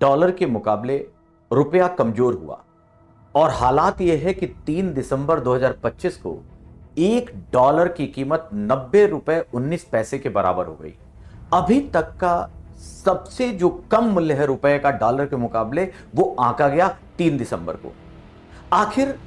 Dollar के मुकाबले रुपया कमजोर हुआ और हालात यह है कि 3 दिसंबर 2025 को $1 की कीमत 90 रुपए 19 पैसे के बराबर हो गई। अभी तक का सबसे जो कम मूल्य है रुपए का डॉलर के मुकाबले वो आंका गया 3 दिसंबर को। आखिर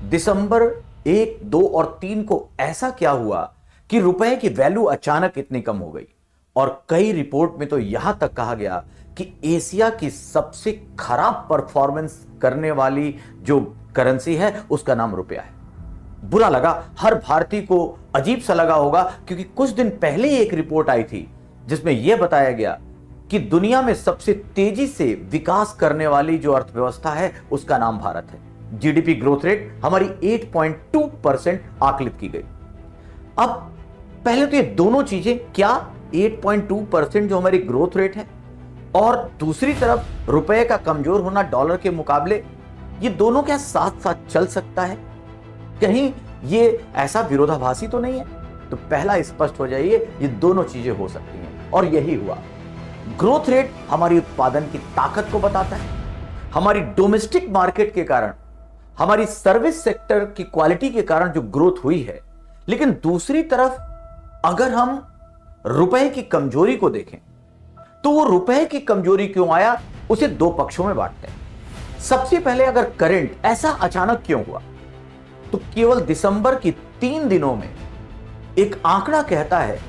दिसंबर 1, 2 और 3 को ऐसा क्या हुआ कि रुपए की वैल्यू अचानक इतनी कम हो गई? और कई रिपोर्ट में तो यहां तक कहा गया कि एशिया की सबसे खराब परफॉर्मेंस करने वाली जो करेंसी है उसका नाम रुपया है। बुरा लगा, हर भारतीय को अजीब सा लगा होगा, क्योंकि कुछ दिन पहले ही एक रिपोर्ट आई थी जिसमें यह बताया गया कि दुनिया में सबसे तेजी से विकास करने वाली जो अर्थव्यवस्था है उसका नाम भारत है। जीडीपी ग्रोथ रेट हमारी 8.2% आकलित की गई। अब पहले तो ये दोनों चीजें, क्या 8.2% जो हमारी ग्रोथ रेट है और दूसरी तरफ रुपए का कमजोर होना डॉलर के मुकाबले, ये दोनों क्या साथ साथ चल सकता है? कहीं ये ऐसा विरोधाभासी तो नहीं है? तो पहला स्पष्ट हो जाइए, ये दोनों चीजें हो सकती हैं और यही हुआ। ग्रोथ रेट हमारी उत्पादन की ताकत को बताता है, हमारी डोमेस्टिक मार्केट के कारण, हमारी सर्विस सेक्टर की क्वालिटी के कारण जो ग्रोथ हुई है। लेकिन दूसरी तरफ अगर हम रुपए की कमजोरी को देखें तो वो रुपए की कमजोरी क्यों आया, उसे दो पक्षों में बांटते हैं। सबसे पहले अगर करंट ऐसा अचानक क्यों हुआ, तो केवल दिसंबर की 3 दिनों में एक आंकड़ा कहता है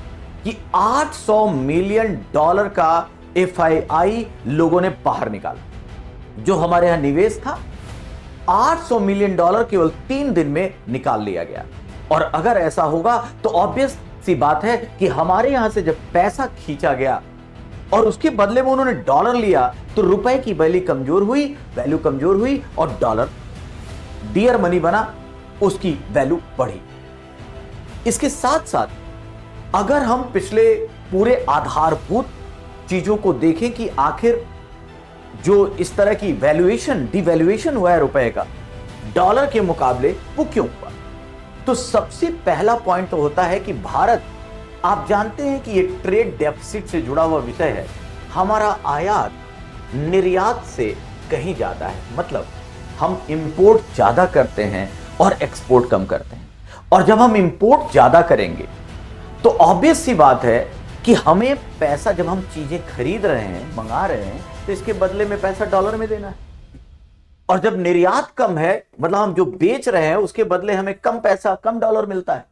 कि $800 मिलियन का एफआईआई लोगों ने बाहर निकाला। जो हमारे यहां निवेश था, $800 मिलियन केवल 3 दिन में निकाल लिया गया। और अगर ऐसा होगा तो ऑब्वियस सी बात है कि हमारे यहां से जब पैसा खींचा गया और उसके बदले में उन्होंने डॉलर लिया, तो रुपए की वैल्यू कमजोर हुई और डॉलर डियर मनी बना, उसकी वैल्यू बढ़ी। इसके साथ साथ अगर हम पिछले पूरे आधारभूत चीजों को देखें कि आखिर जो इस तरह की डिवैल्यूएशन हुआ है रुपए का डॉलर के मुकाबले, वो क्यों हुआ? तो सबसे पहला पॉइंट तो होता है कि भारत, आप जानते हैं कि ये ट्रेड डेफिसिट से जुड़ा हुआ विषय है। हमारा आयात निर्यात से कहीं ज्यादा है, मतलब हम इंपोर्ट ज्यादा करते हैं और एक्सपोर्ट कम करते हैं। और जब हम इंपोर्ट ज्यादा करेंगे तो ऑब्वियस सी बात है कि हमें पैसा, जब हम चीजें खरीद रहे हैं, मंगा रहे हैं, तो इसके बदले में पैसा डॉलर में देना है। और जब निर्यात कम है, मतलब हम जो बेच रहे हैं उसके बदले हमें कम पैसा, कम डॉलर मिलता है।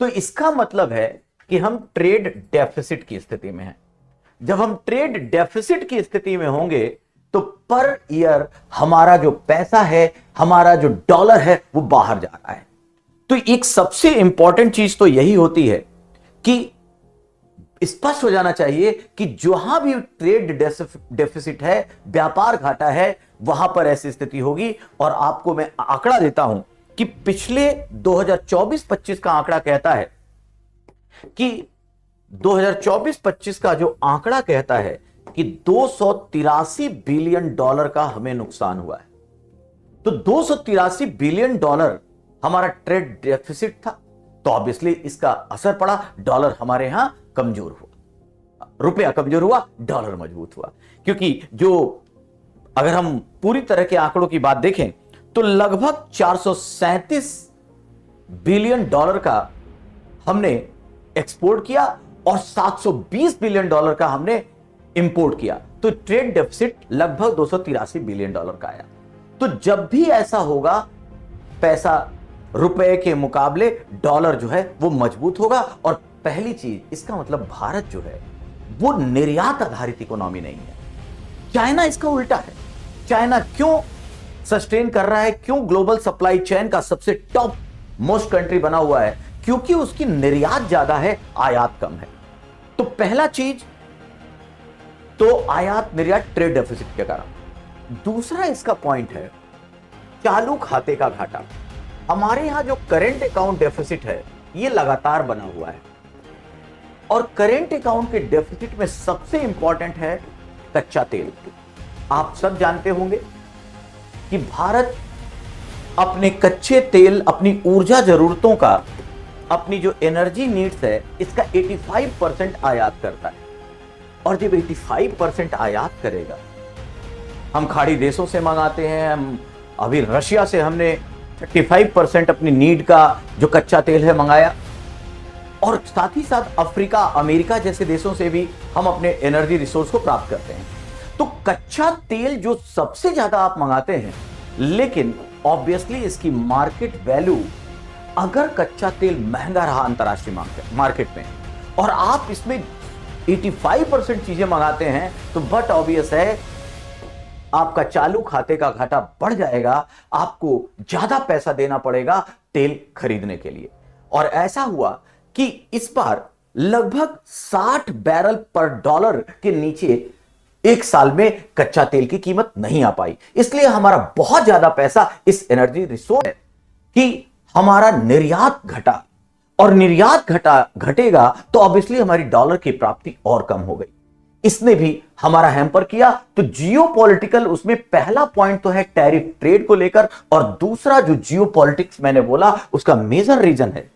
तो इसका मतलब है कि हम ट्रेड डेफिसिट की स्थिति में हैं। जब हम ट्रेड डेफिसिट की स्थिति में होंगे तो पर ईयर हमारा जो पैसा है, हमारा जो डॉलर है, वो बाहर जा रहा है। तो एक सबसे इंपॉर्टेंट चीज तो यही होती है कि स्पष्ट हो जाना चाहिए कि जहां भी ट्रेड डेफिसिट है, व्यापार घाटा है, वहां पर ऐसी स्थिति होगी। और आपको मैं आंकड़ा देता हूं कि पिछले 2024-25 का आंकड़ा कहता है कि 2024-25 का जो आंकड़ा कहता है कि $283 बिलियन का हमें नुकसान हुआ है। तो $283 बिलियन हमारा ट्रेड डेफिसिट था, तो ऑब्वियसली इसका असर पड़ा, डॉलर हमारे यहां कमजोर हुआ, रुपया कमजोर हुआ, डॉलर मजबूत हुआ। क्योंकि जो अगर हम पूरी तरह के आंकड़ों की बात देखें तो लगभग $437 बिलियन का हमने एक्सपोर्ट किया और $720 बिलियन का हमने इंपोर्ट किया। तो ट्रेड डेफिसिट लगभग $283 बिलियन का आया। तो जब भी ऐसा होगा, पैसा रुपए के मुकाबले डॉलर जो है वो मजबूत होगा। और पहली चीज, इसका मतलब भारत जो है वो निर्यात आधारित इकोनॉमी नहीं है। चाइना इसका उल्टा है। चाइना क्यों सस्टेन कर रहा है, क्यों ग्लोबल सप्लाई चेन का सबसे टॉप मोस्ट कंट्री बना हुआ है? क्योंकि उसकी निर्यात ज्यादा है, आयात कम है। तो पहला चीज तो आयात निर्यात ट्रेड डेफिसिट के कारण। दूसरा इसका पॉइंट है चालू खाते का घाटा। हमारे यहां जो करेंट अकाउंट डेफिसिट है ये लगातार बना हुआ है, और करेंट अकाउंट के डेफिसिट में सबसे इंपॉर्टेंट है कच्चा तेल। आप सब जानते होंगे कि भारत अपने कच्चे तेल, अपनी ऊर्जा जरूरतों का, अपनी जो एनर्जी नीड्स है, इसका 85% आयात करता है। और जब 85% आयात करेगा हम खाड़ी देशों से मंगाते हैं, हम अभी रशिया से हमने 35% अपनी नीड का जो कच्चा तेल है मंगाया, और साथ ही साथ अफ्रीका, अमेरिका जैसे देशों से भी हम अपने एनर्जी रिसोर्स को प्राप्त करते हैं। तो कच्चा तेल जो सबसे ज्यादा आप मंगाते हैं, लेकिन ऑब्वियसली इसकी मार्केट वैल्यू, अगर कच्चा तेल महंगा रहा अंतरराष्ट्रीय मार्केट में और आप इसमें 85% चीजें मंगाते हैं, तो बट ऑब्वियस है आपका चालू खाते का घाटा बढ़ जाएगा, आपको ज्यादा पैसा देना पड़ेगा तेल खरीदने के लिए। और ऐसा हुआ कि इस बार लगभग 60 बैरल पर डॉलर के नीचे एक साल में कच्चा तेल की कीमत नहीं आ पाई। इसलिए हमारा बहुत ज्यादा पैसा इस एनर्जी रिसोर्स है कि हमारा निर्यात घटा, और निर्यात घटेगा तो ऑब्वियसली हमारी डॉलर की प्राप्ति और कम हो गई। इसने भी हमारा हैम्पर किया। तो जियोपॉलिटिकल, उसमें पहला पॉइंट तो है टैरिफ ट्रेड को लेकर, और दूसरा जो जियोपॉलिटिक्स मैंने बोला उसका मेजर रीजन है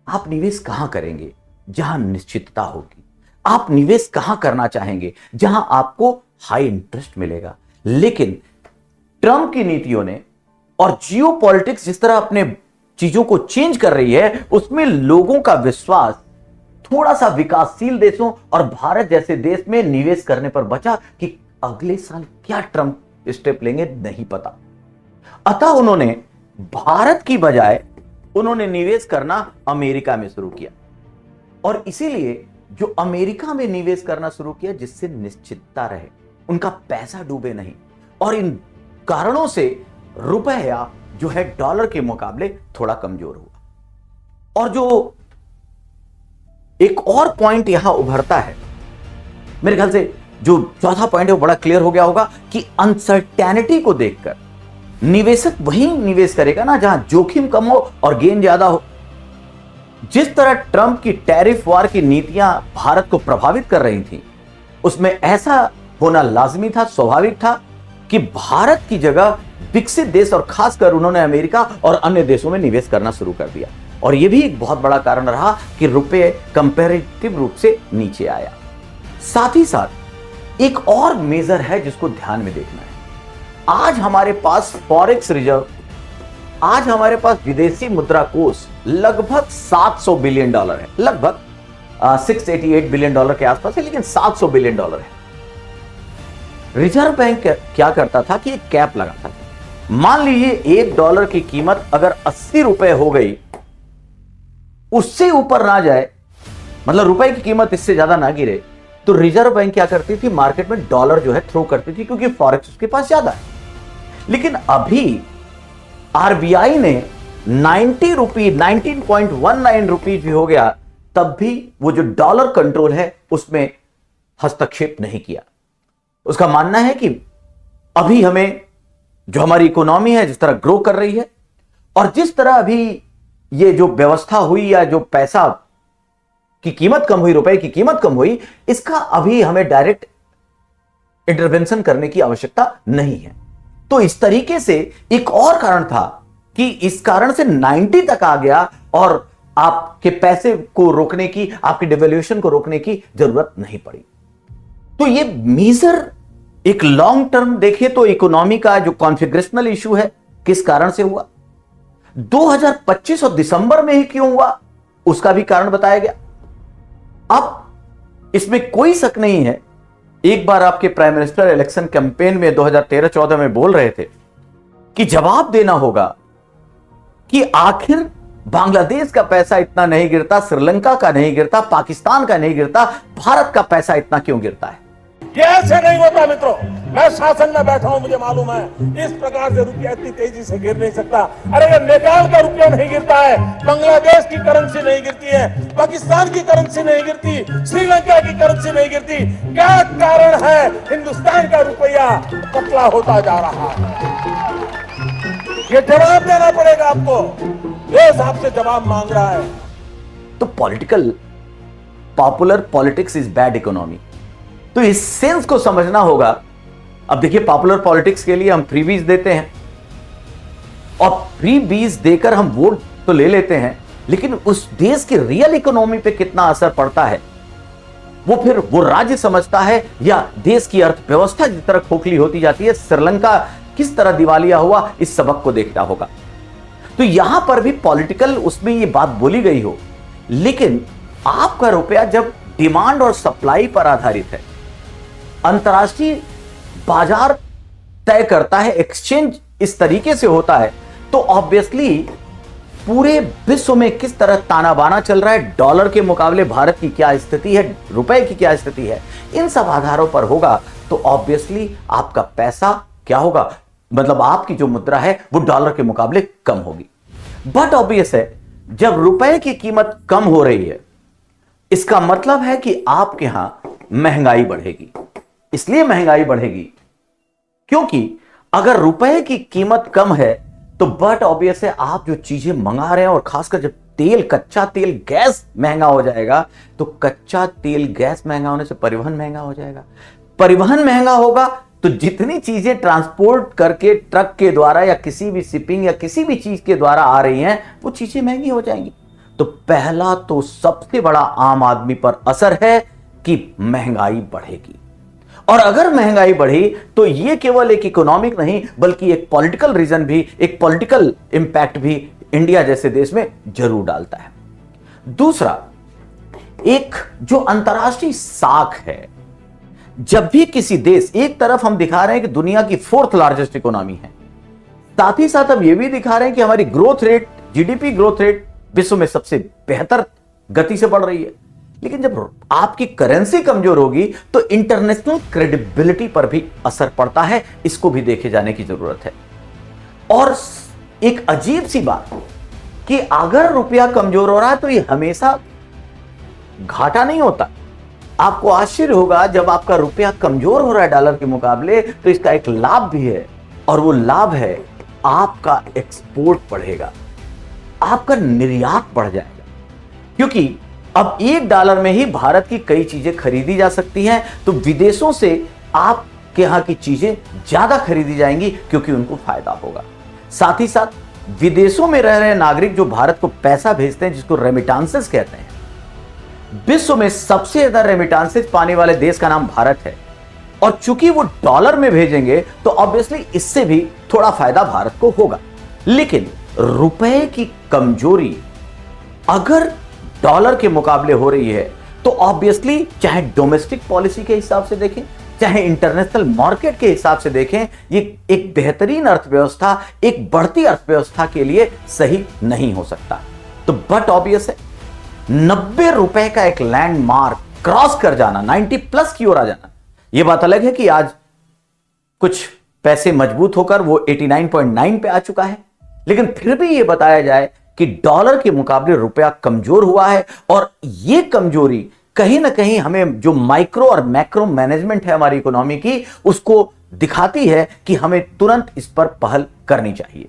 आप निवेश कहां करेंगे जहां निश्चितता होगी। आप निवेश कहां करना चाहेंगे जहां आपको हाई इंटरेस्ट मिलेगा। लेकिन ट्रंप की नीतियों ने और जियोपॉलिटिक्स जिस तरह अपने चीजों को चेंज कर रही है, उसमें लोगों का विश्वास थोड़ा सा विकासशील देशों और भारत जैसे देश में निवेश करने पर बचा कि अगले साल क्या ट्रंप स्टेप लेंगे नहीं पता। अतः उन्होंने भारत की बजाय उन्होंने निवेश करना अमेरिका में शुरू किया, और इसीलिए जो अमेरिका में निवेश करना शुरू किया जिससे निश्चितता रहे, उनका पैसा डूबे नहीं, और इन कारणों से रुपया जो है डॉलर के मुकाबले थोड़ा कमजोर हुआ। और जो एक और पॉइंट यहां उभरता है, मेरे ख्याल से जो चौथा पॉइंट है वो बड़ा क्लियर हो गया होगा कि अनसर्टेनिटी को देखकर निवेशक वहीं निवेश करेगा ना जहां जोखिम कम हो और गेन ज्यादा हो। जिस तरह ट्रंप की टैरिफ वार की नीतियां भारत को प्रभावित कर रही थी, उसमें ऐसा होना लाजमी था, स्वाभाविक था कि भारत की जगह विकसित देश और खासकर उन्होंने अमेरिका और अन्य देशों में निवेश करना शुरू कर दिया। और यह भी एक बहुत बड़ा कारण रहा कि रुपये कंपैरेटिव रूप से नीचे आया। साथ ही साथ एक और मेजर है जिसको ध्यान में देखना है। आज हमारे पास फॉरेक्स रिजर्व, आज हमारे पास विदेशी मुद्रा कोष लगभग $700 बिलियन है, लगभग 688 बिलियन डॉलर के आसपास है, लेकिन $700 बिलियन है। रिजर्व बैंक क्या करता था कि एक कैप लगाता था। मान लीजिए $1 की कीमत अगर 80 रुपए हो गई, उससे ऊपर ना जाए, मतलब रुपए की कीमत इससे ज्यादा ना गिरे, तो रिजर्व बैंक क्या करती थी, मार्केट में डॉलर जो है थ्रो करती थी, क्योंकि फॉरेक्स उसके पास ज्यादा है। लेकिन अभी आरबीआई ने 19.19 रुपीज भी हो गया, तब भी वो जो डॉलर कंट्रोल है उसमें हस्तक्षेप नहीं किया। उसका मानना है कि अभी हमें जो हमारी इकोनॉमी है जिस तरह ग्रो कर रही है, और जिस तरह अभी ये जो व्यवस्था हुई या जो पैसा की कीमत कम हुई, रुपए की कीमत कम हुई, इसका अभी हमें डायरेक्ट इंटरवेंशन करने की आवश्यकता नहीं है। तो इस तरीके से एक और कारण था कि इस कारण से 90 तक आ गया, और आपके पैसे को रोकने की, आपके डिवैल्यूएशन को रोकने की जरूरत नहीं पड़ी। तो ये मेजर एक लॉन्ग टर्म देखे तो इकोनॉमी का जो कॉन्फिगरेशनल इशू है, किस कारण से हुआ, 2025 और दिसंबर में ही क्यों हुआ, उसका भी कारण बताया गया। अब इसमें कोई शक नहीं है, एक बार आपके प्राइम मिनिस्टर इलेक्शन कैंपेन में 2013-14 में बोल रहे थे कि जवाब देना होगा कि आखिर बांग्लादेश का पैसा इतना नहीं गिरता, श्रीलंका का नहीं गिरता, पाकिस्तान का नहीं गिरता, भारत का पैसा इतना क्यों गिरता है। ये ऐसे नहीं होता मित्रों, मैं शासन में बैठा हूं, मुझे मालूम है इस प्रकार से रुपया इतनी तेजी से गिर नहीं सकता। अरे ये नेपाल का रुपया नहीं गिरता है, बांग्लादेश की करेंसी नहीं गिरती है, पाकिस्तान की करेंसी नहीं गिरती, श्रीलंका की करेंसी नहीं गिरती। क्या कारण है हिंदुस्तान का रुपया पतला होता जा रहा है? ये जवाब देना पड़ेगा आपको, देश आपसे जवाब मांग रहा है। तो popular politics is bad economy, तो इस सेंस को समझना होगा। अब देखिए, पॉपुलर पॉलिटिक्स के लिए हम फ्रीबीज देते हैं, और फ्रीबीज देकर हम वोट तो ले लेते हैं, लेकिन उस देश की रियल इकोनॉमी पे कितना असर पड़ता है वो फिर वो राज्य समझता है या देश की अर्थव्यवस्था जिस तरह खोखली होती जाती है, श्रीलंका किस तरह दिवालिया हुआ, इस सबक को देखना होगा। तो यहां पर भी पॉलिटिकल उसमें ये बात बोली गई हो, लेकिन आपका रुपया जब डिमांड और सप्लाई पर आधारित है, अंतर्राष्ट्रीय बाजार तय करता है, एक्सचेंज इस तरीके से होता है, तो ऑब्वियसली पूरे विश्व में किस तरह ताना बाना चल रहा है, डॉलर के मुकाबले भारत की क्या स्थिति है, रुपए की क्या स्थिति है, इन सब आधारों पर होगा। तो ऑब्वियसली आपका पैसा क्या होगा, मतलब आपकी जो मुद्रा है वो डॉलर के मुकाबले कम होगी। बट ऑब्वियस है, जब रुपए की कीमत कम हो रही है, इसका मतलब है कि आपके यहां महंगाई बढ़ेगी। इसलिए महंगाई बढ़ेगी क्योंकि अगर रुपए की कीमत कम है तो बट ऑब्वियस है आप जो चीजें मंगा रहे हैं, और खासकर जब तेल, कच्चा तेल, गैस महंगा हो जाएगा, तो कच्चा तेल, गैस महंगा होने से परिवहन महंगा हो जाएगा। परिवहन महंगा होगा तो जितनी चीजें ट्रांसपोर्ट करके ट्रक के द्वारा या किसी भी शिपिंग या किसी भी चीज के द्वारा आ रही हैं, वो चीजें महंगी हो जाएंगी। तो पहला तो सबसे बड़ा आम आदमी पर असर है कि महंगाई बढ़ेगी। और अगर महंगाई बढ़ी तो यह केवल एक इकोनॉमिक नहीं बल्कि एक पॉलिटिकल रीजन भी, एक पॉलिटिकल इंपैक्ट भी इंडिया जैसे देश में जरूर डालता है। दूसरा, एक जो अंतर्राष्ट्रीय साख है, जब भी किसी देश, एक तरफ हम दिखा रहे हैं कि दुनिया की 4th लार्जेस्ट इकोनॉमी है, साथ ही साथ हम यह भी दिखा रहे हैं कि हमारी growth rate, GDP growth rate विश्व में सबसे बेहतर गति से बढ़ रही है। लेकिन जब आपकी करेंसी कमजोर होगी तो इंटरनेशनल क्रेडिबिलिटी पर भी असर पड़ता है, इसको भी देखे जाने की जरूरत है। और एक अजीब सी बात कि अगर रुपया कमजोर हो रहा है तो ये हमेशा घाटा नहीं होता। आपको आश्चर्य होगा, जब आपका रुपया कमजोर हो रहा है डॉलर के मुकाबले, तो इसका एक लाभ भी है, और वो लाभ है आपका एक्सपोर्ट बढ़ेगा, आपका निर्यात बढ़ जाएगा। क्योंकि अब $1 में ही भारत की कई चीजें खरीदी जा सकती हैं, तो विदेशों से आपके यहां की चीजें ज्यादा खरीदी जाएंगी क्योंकि उनको फायदा होगा। साथ ही साथ विदेशों में रह रहे नागरिक जो भारत को पैसा भेजते हैं, जिसको रेमिटांसेस कहते हैं, विश्व में सबसे ज्यादा रेमिटांसेस पाने वाले देश का नाम भारत है। और चूंकि वो डॉलर में भेजेंगे तो ऑब्वियसली इससे भी थोड़ा फायदा भारत को होगा। लेकिन रुपए की कमजोरी अगर डॉलर के मुकाबले हो रही है तो ऑब्वियसली चाहे डोमेस्टिक पॉलिसी के हिसाब से देखें, चाहे इंटरनेशनल मार्केट के हिसाब से देखें, ये एक बेहतरीन अर्थव्यवस्था, एक बढ़ती अर्थव्यवस्था के लिए सही नहीं हो सकता। तो बट ऑब्वियस है, $90 का एक लैंडमार्क क्रॉस कर जाना, 90+ की ओर आ जाना, यह बात अलग है कि आज कुछ पैसे मजबूत होकर वो 89.9 पे आ चुका है। लेकिन फिर भी यह बताया जाए कि डॉलर के मुकाबले रुपया कमजोर हुआ है, और यह कमजोरी कहीं ना कहीं हमें जो माइक्रो और मैक्रो मैनेजमेंट है हमारी इकोनॉमी की, उसको दिखाती है कि हमें तुरंत इस पर पहल करनी चाहिए।